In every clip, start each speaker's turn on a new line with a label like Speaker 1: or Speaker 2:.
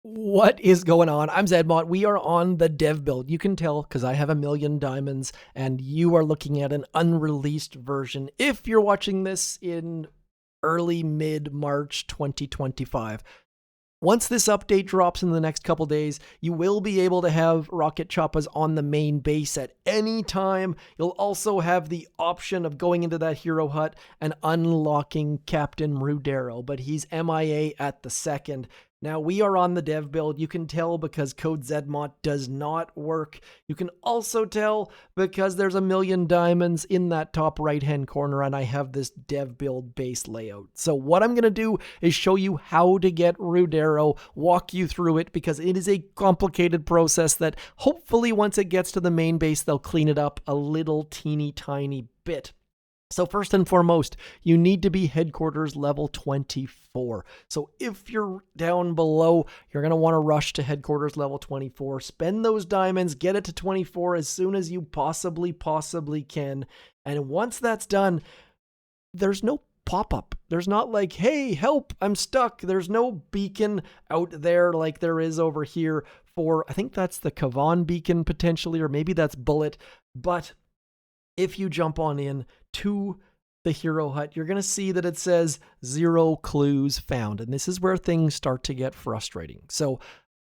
Speaker 1: What is going on? I'm Zedmont. We are on the dev build. You can tell because I have 1,000,000 diamonds and you are looking at an unreleased version if you're watching this in early mid-March 2025. Once this update drops in the next couple days, you will be able to have rocket choppas on the main base at any time. You'll also have the option of going into that hero hut and unlocking Captain Ruddero, but he's MIA at the second. Now, we are on the dev build. You can tell because code Zedmont does not work. You can also tell because there's 1,000,000 diamonds in that top right-hand corner, and I have this dev build base layout. So what I'm going to do is show you how to get Rudero, walk you through it, because it is a complicated process that hopefully once it gets to the main base, they'll clean it up a little teeny tiny bit. So first and foremost, you need to be headquarters level 24. So if you're down below, you're going to want to rush to headquarters level 24, spend those diamonds, get it to 24 as soon as you possibly can. And once that's done, there's no pop-up. There's not like, hey, help, I'm stuck. There's no beacon out there like there is over here for, I think that's the Kavan beacon potentially, or maybe that's Bullet. But if you jump on in to the hero hut, you're going to see that it says 0 clues found. And this is where things start to get frustrating. So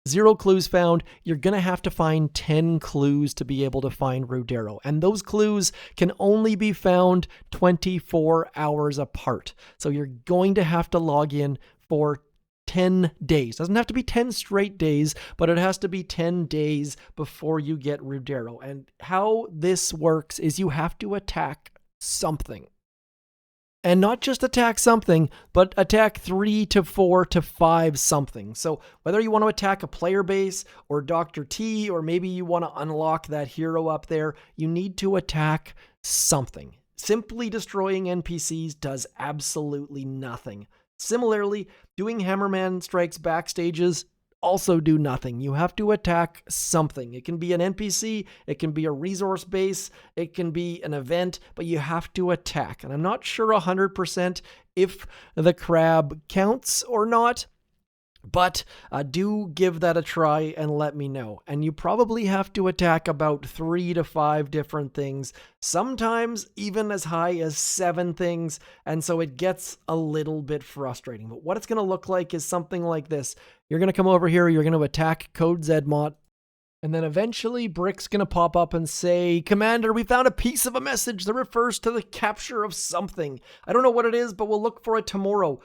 Speaker 1: 0 clues found, you're going to have to find 10 clues to be able to find Rudero. And those clues can only be found 24 hours apart. So you're going to have to log in for 10 days. Doesn't have to be 10 straight days, but it has to be 10 days before you get Rudero. And how this works is you have to attack something. And not just attack something, but attack 3 to 4 to 5 something. So whether you want to attack a player base or Dr. T, or maybe you want to unlock that hero up there, you need to attack something. Simply destroying NPCs does absolutely nothing. Similarly, doing Hammerman strikes backstages also do nothing. You have to attack something. It can be an NPC, it can be a resource base, it can be an event, but you have to attack. And I'm not sure 100% if the crab counts or not, but do give that a try and let me know. And you probably have to attack about 3 to 5 different things, sometimes even as high as 7 things, and so it gets a little bit frustrating. But what it's going to look like is something like this. You're going to come over here, you're going to attack code Zedmont, and then eventually Brick's going to pop up and say, Commander, we found a piece of a message that refers to the capture of something. I don't know what it is, but we'll look for it tomorrow.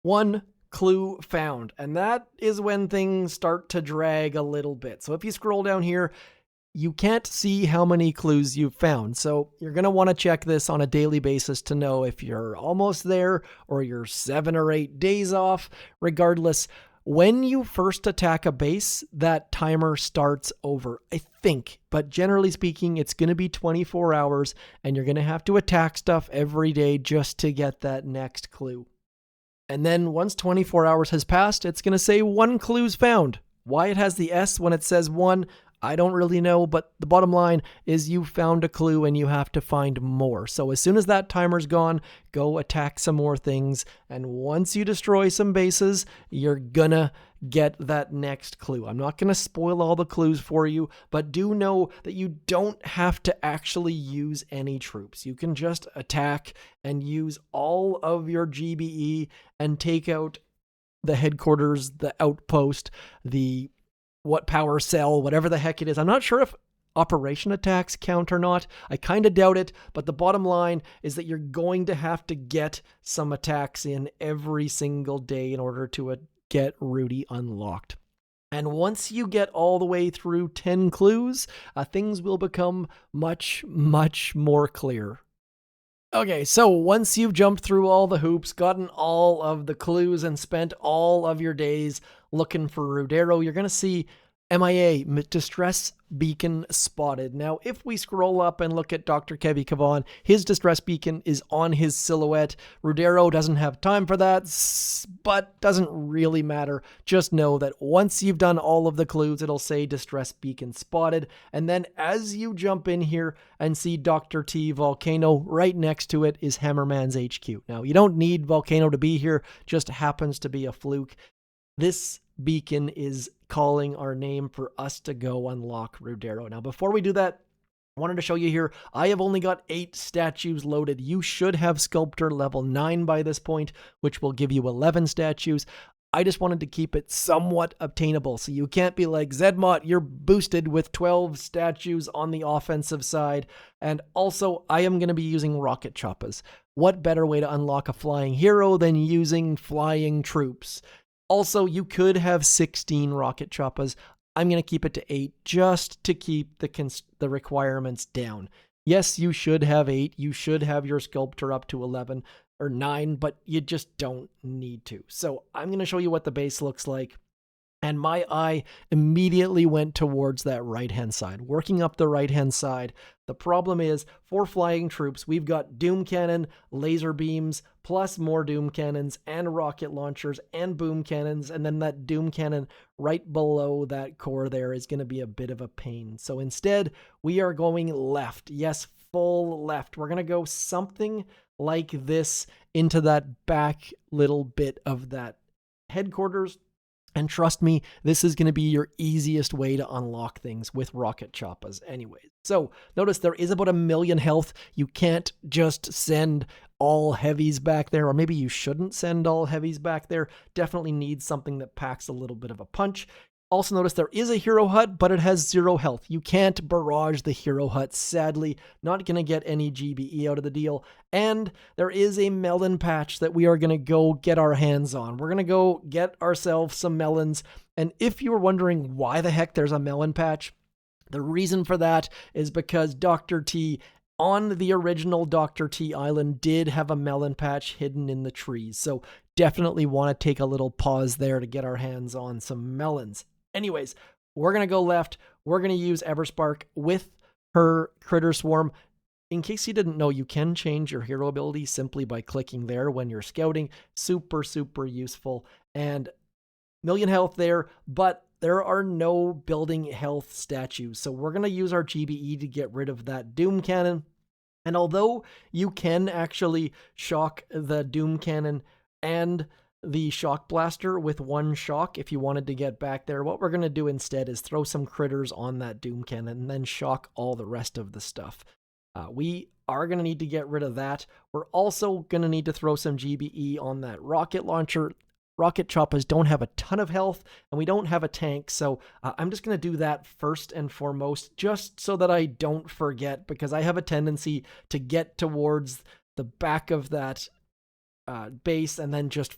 Speaker 1: 1 clue found, and that is when things start to drag a little bit. So if you scroll down here, you can't see how many clues you've found. So you're going to want to check this on a daily basis to know if you're almost there or you're 7 or 8 days off. Regardless, when you first attack a base, that timer starts over, I think. But generally speaking, it's going to be 24 hours, and you're going to have to attack stuff every day just to get that next clue. And then once 24 hours has passed, it's going to say 1 clue's found. Why it has the S when it says 1, I don't really know, but the bottom line is you found a clue and you have to find more. So as soon as that timer's gone, go attack some more things. And once you destroy some bases, you're gonna get that next clue. I'm not gonna spoil all the clues for you, but do know that you don't have to actually use any troops. You can just attack and use all of your GBE and take out the headquarters, the outpost, the what power cell, whatever the heck it is. I'm not sure if operation attacks count or not. I kind of doubt it, but the bottom line is that you're going to have to get some attacks in every single day in order to get Rudy unlocked. And once you get all the way through 10 clues, things will become much more clear. Okay, so once you've jumped through all the hoops, gotten all of the clues, and spent all of your days looking for Rudero, you're going to see MIA, distress beacon spotted. Now, if we scroll up and look at Dr. Kevy Kavan, his distress beacon is on his silhouette. Rudero doesn't have time for that, but doesn't really matter. Just know that once you've done all of the clues, it'll say distress beacon spotted. And then as you jump in here and see Dr. T Volcano, right next to it is Hammerman's HQ. Now, you don't need Volcano to be here, just happens to be a fluke. This beacon is calling our name for us to go unlock Rudero. Now, before we do that, I wanted to show you here, I have only got 8 statues loaded. You should have Sculptor level 9 by this point, which will give you 11 statues. I just wanted to keep it somewhat obtainable, so you can't be like, Zedmont, you're boosted with 12 statues on the offensive side. And also, I am going to be using rocket choppas. What better way to unlock a flying hero than using flying troops? Also, you could have 16 rocket choppas. I'm going to keep it to 8 just to keep the requirements down. Yes, you should have 8. You should have your sculptor up to 11 or 9, but you just don't need to. So I'm going to show you what the base looks like. And my eye immediately went towards that right-hand side, working up the right-hand side. The problem is, for flying troops, we've got Doom Cannon, laser beams, plus more Doom Cannons, and rocket launchers, and boom cannons, and then that Doom Cannon right below that core there is going to be a bit of a pain. So instead, we are going left. Yes, full left. We're going to go something like this into that back little bit of that headquarters. And trust me, this is going to be your easiest way to unlock things with rocket choppas anyways. So notice there is about 1 million health. You can't just send all heavies back there, or maybe you shouldn't send all heavies back there. Definitely needs something that packs a little bit of a punch. Also notice there is a hero hut, but it has 0 health. You can't barrage the hero hut, sadly. Not going to get any GBE out of the deal. And there is a melon patch that we are going to go get our hands on. We're going to go get ourselves some melons. And if you were wondering why the heck there's a melon patch, the reason for that is because Dr. T on the original Dr. T Island did have a melon patch hidden in the trees. So definitely want to take a little pause there to get our hands on some melons. Anyways, we're going to go left. We're going to use Everspark with her Critter Swarm. In case you didn't know, you can change your hero ability simply by clicking there when you're scouting. Super, super useful. And million health there, but there are no building health statues. So we're going to use our GBE to get rid of that Doom Cannon. And although you can actually shock the Doom Cannon and the Shock Blaster with 1 shock if you wanted to get back there, what we're going to do instead is throw some critters on that Doom Cannon and then shock all the rest of the stuff. We are going to need to get rid of that. We're also going to need to throw some GBE on that rocket launcher. Rocket choppas don't have a ton of health, and we don't have a tank, so I'm just going to do that first and foremost, just so that I don't forget, because I have a tendency to get towards the back of that base and then just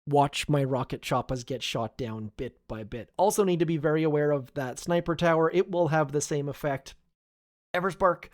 Speaker 1: watch my rocket choppas get shot down bit by bit. Also need to be very aware of that sniper tower. It will have the same effect. Everspark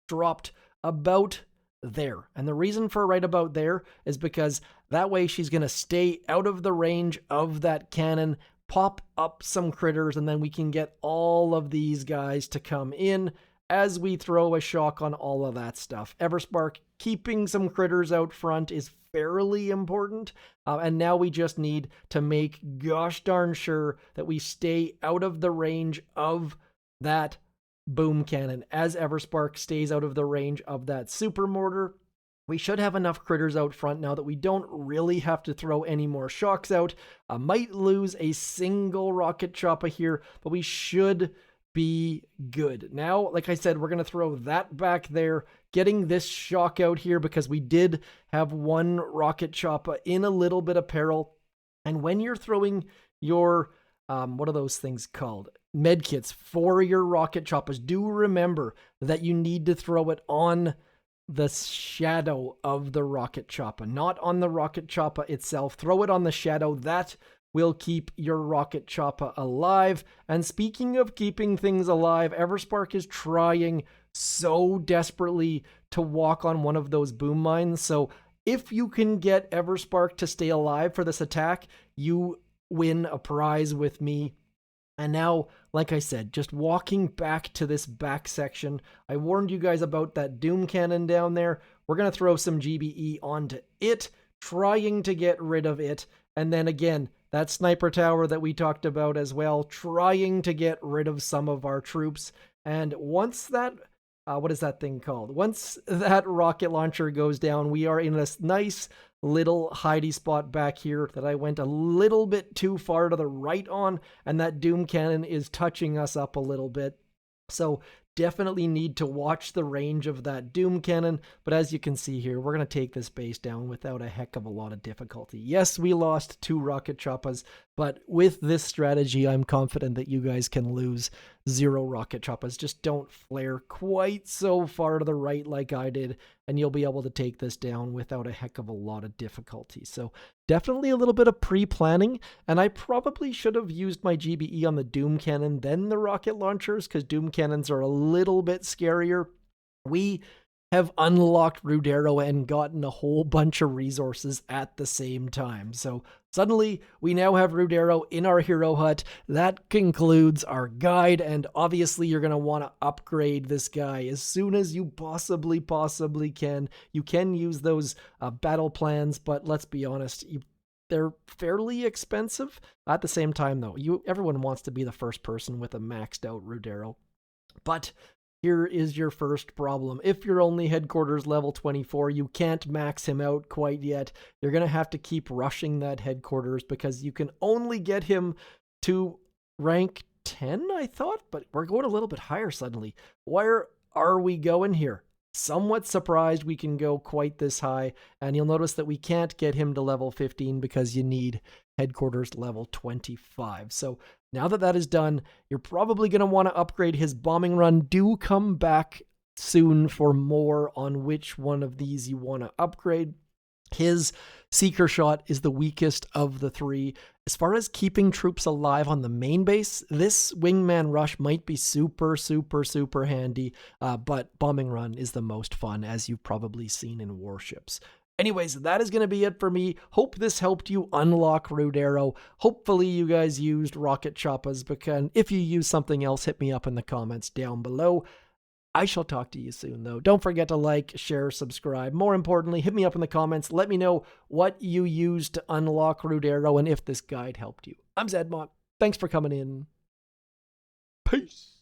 Speaker 1: dropped about there. And the reason for right about there is because that way she's going to stay out of the range of that cannon, pop up some critters, and then we can get all of these guys to come in as we throw a shock on all of that stuff. Everspark keeping some critters out front is fairly important. And now we just need to make gosh darn sure that we stay out of the range of that boom cannon. As Everspark stays out of the range of that super mortar, we should have enough critters out front now that we don't really have to throw any more shocks out. Might lose a single rocket choppa here, but we should be good. Now, like I said, we're going to throw that back there, getting this shock out here because we did have 1 rocket choppa in a little bit of peril. And when you're throwing your, what are those things called? Medkits for your rocket choppas, do remember that you need to throw it on the shadow of the rocket choppa, not on the rocket choppa itself. Throw it on the shadow. That will keep your rocket choppa alive. And speaking of keeping things alive, Everspark is trying so desperately to walk on one of those boom mines. So if you can get Everspark to stay alive for this attack, you win a prize with me. And now, like I said, just walking back to this back section, I warned you guys about that Doom Cannon down there. We're going to throw some GBE onto it, trying to get rid of it. And then again, that sniper tower that we talked about as well, trying to get rid of some of our troops. And once that what is that thing called? Once that rocket launcher goes down, we are in this nice little hidey spot back here that I went a little bit too far to the right on, and that Doom Cannon is touching us up a little bit. So definitely need to watch the range of that Doom Cannon, but as you can see here, we're going to take this base down without a heck of a lot of difficulty. Yes, we lost 2 rocket choppas, but with this strategy, I'm confident that you guys can lose 0 rocket choppas. Just don't flare quite so far to the right like I did, and you'll be able to take this down without a heck of a lot of difficulty. So definitely a little bit of pre-planning, and I probably should have used my GBE on the Doom Cannon, then the rocket launchers, because Doom Cannons are a little bit scarier. We have unlocked Rudero and gotten a whole bunch of resources at the same time. So suddenly we now have Rudero in our hero hut. That concludes our guide, and obviously you're going to want to upgrade this guy as soon as you possibly can. You can use those battle plans, but let's be honest, they're fairly expensive. At the same time though, everyone wants to be the first person with a maxed out Rudero. But here is your first problem. If you're only headquarters level 24, you can't max him out quite yet. You're going to have to keep rushing that headquarters because you can only get him to rank 10, I thought, but we're going a little bit higher suddenly. Where are we going here? Somewhat surprised we can go quite this high, and you'll notice that we can't get him to level 15 because you need headquarters level 25. So now that that is done, you're probably going to want to upgrade his bombing run. Do come back soon for more on which one of these you want to upgrade. His Seeker Shot is the weakest of the 3. As far as keeping troops alive on the main base, this Wingman Rush might be super handy, but Bombing Run is the most fun, as you've probably seen in Warships. Anyways, that is going to be it for me. Hope this helped you unlock Rudero. Hopefully you guys used rocket choppas, because if you use something else, hit me up in the comments down below. I shall talk to you soon, though. Don't forget to like, share, subscribe. More importantly, hit me up in the comments. Let me know what you used to unlock Rudero and if this guide helped you. I'm Zedmont. Thanks for coming in. Peace.